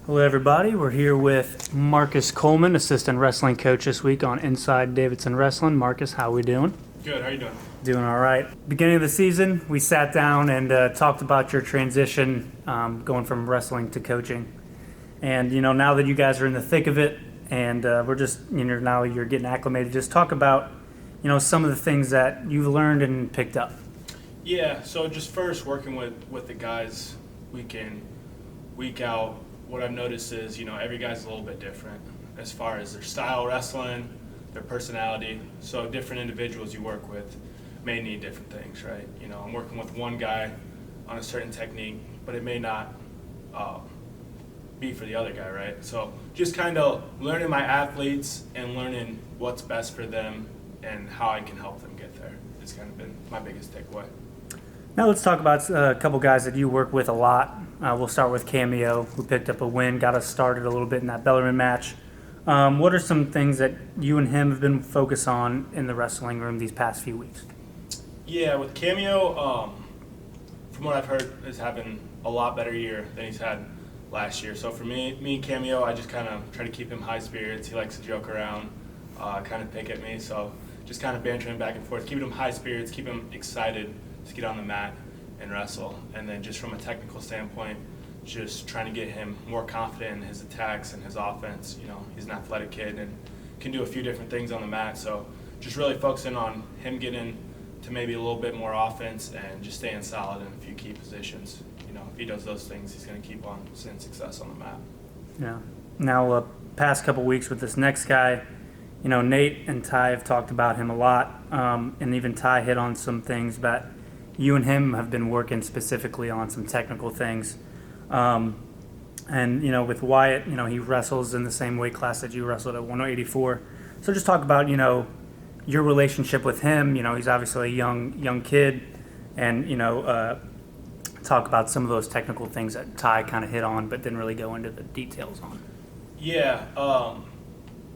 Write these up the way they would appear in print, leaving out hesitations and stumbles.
Hello, everybody. We're here with Marcus Coleman, assistant wrestling coach this week on Inside Davidson Wrestling. Marcus, how we doing? Good. How you doing? Doing all right. Beginning of the season, we sat down and talked about your transition going from wrestling to coaching. And, now that you guys are in the thick of it and we're just, now you're getting acclimated, just talk about, some of the things that you've learned and picked up. Yeah. So just first working with the guys week in, week out. What I've noticed is, every guy's a little bit different as far as their style wrestling, their personality. So different individuals you work with may need different things, right? I'm working with one guy on a certain technique, but it may not be for the other guy, right? So just kind of learning my athletes and learning what's best for them and how I can help them get there has kind of been my biggest takeaway. Now let's talk about a couple guys that you work with a lot. We'll start with Cameo, who picked up a win, got us started a little bit in that Bellarmine match. What are some things that you and him have been focused on in the wrestling room these past few weeks? Yeah, with Cameo, from what I've heard, is having a lot better year than he's had last year. So for me and Cameo, I just kind of try to keep him high spirits. He likes to joke around, kind of pick at me. So just kind of bantering back and forth, keeping him high spirits, keep him excited to get on the mat and wrestle. And then just from a technical standpoint, just trying to get him more confident in his attacks and his offense. He's an athletic kid and can do a few different things on the mat. So just really focusing on him getting to maybe a little bit more offense and just staying solid in a few key positions. If he does those things, he's going to keep on seeing success on the mat. Yeah. Now, past couple weeks with this next guy, Nate and Ty have talked about him a lot, and even Ty hit on some things that you and him have been working specifically on some technical things. And, with Wyatt, he wrestles in the same weight class that you wrestled at 184. So just talk about, your relationship with him. He's obviously a young kid, and, talk about some of those technical things that Ty kind of hit on but didn't really go into the details on. Yeah.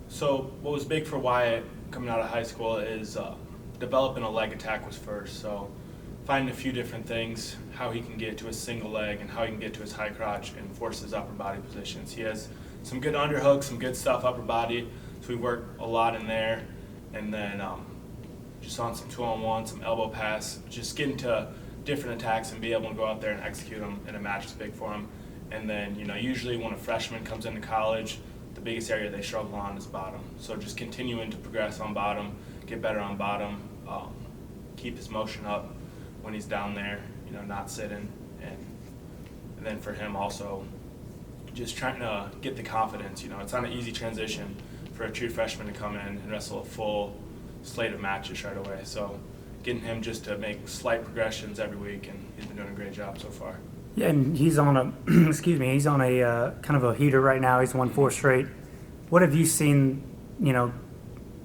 So what was big for Wyatt coming out of high school is developing a leg attack was first. So finding a few different things, how he can get to a single leg and how he can get to his high crotch and force his upper body positions. He has some good underhooks, some good stuff upper body, so we work a lot in there. And then just on some 2-on-1, some elbow pass, just getting to different attacks and be able to go out there and execute them in a match is big for him. And then, usually when a freshman comes into college, the biggest area they struggle on is bottom. So just continuing to progress on bottom, get better on bottom, keep his motion up when he's down there, not sitting. And then for him also, just trying to get the confidence. It's not an easy transition for a true freshman to come in and wrestle a full slate of matches right away. So getting him just to make slight progressions every week, and he's been doing a great job so far. Yeah, and he's on a he's on a kind of a heater right now. He's won 4 straight. What have you seen?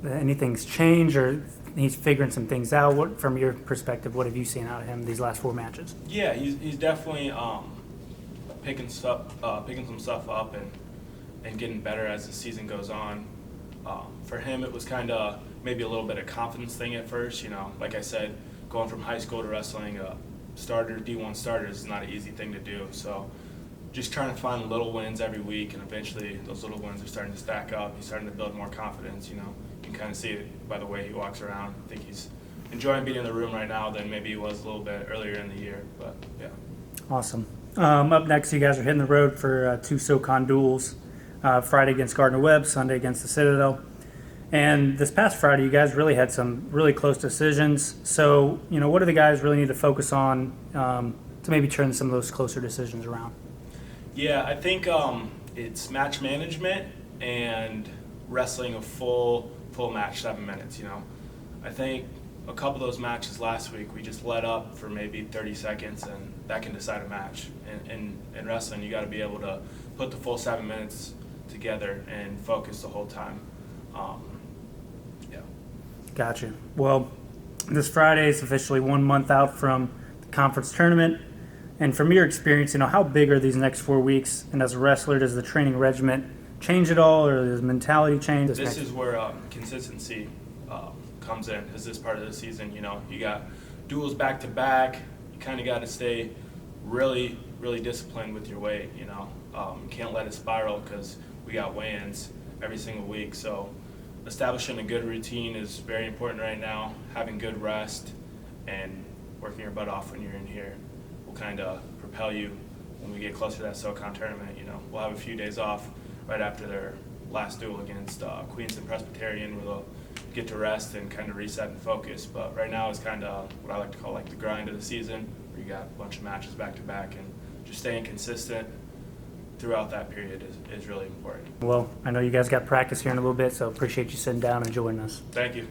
Anything's changed, or he's figuring some things out? What, from your perspective, what have you seen out of him these last 4 matches? Yeah, he's definitely picking some stuff up and getting better as the season goes on. For him, it was kind of maybe a little bit of confidence thing at first. Like I said, going from high school to wrestling a starter, D1 starter is not an easy thing to do. So just trying to find little wins every week, and eventually those little wins are starting to stack up. He's starting to build more confidence. You can kind of see it by the way he walks around. I think he's enjoying being in the room right now than maybe he was a little bit earlier in the year. But yeah. Awesome. Up next, you guys are hitting the road for 2 SoCon duels. Friday against Gardner-Webb, Sunday against the Citadel. And this past Friday, you guys really had some really close decisions. So, what do the guys really need to focus on to maybe turn some of those closer decisions around? Yeah, I think it's match management and wrestling a full match, 7 minutes. I think a couple of those matches last week, we just let up for maybe 30 seconds, and that can decide a match. In wrestling, you got to be able to put the full 7 minutes together and focus the whole time. Yeah. Gotcha. Well, this Friday is officially 1 month out from the conference tournament. And from your experience, how big are these next 4 weeks? And as a wrestler, does the training regimen change at all, or does mentality change? This is where consistency comes in. Is this part of the season? You got duels back to back. You kind of got to stay really, really disciplined with your weight. Can't let it spiral because we got weigh-ins every single week. So establishing a good routine is very important right now. Having good rest and working your butt off when you're in here will kind of propel you when we get closer to that SoCon tournament. You know, we'll have a few days off right after their last duel against Queens and Presbyterian, where they'll get to rest and kind of reset and focus. But right now is kind of what I like to call like the grind of the season, where you got a bunch of matches back to back, and just staying consistent throughout that period is really important. Well, I know you guys got practice here in a little bit, so appreciate you sitting down and joining us. Thank you.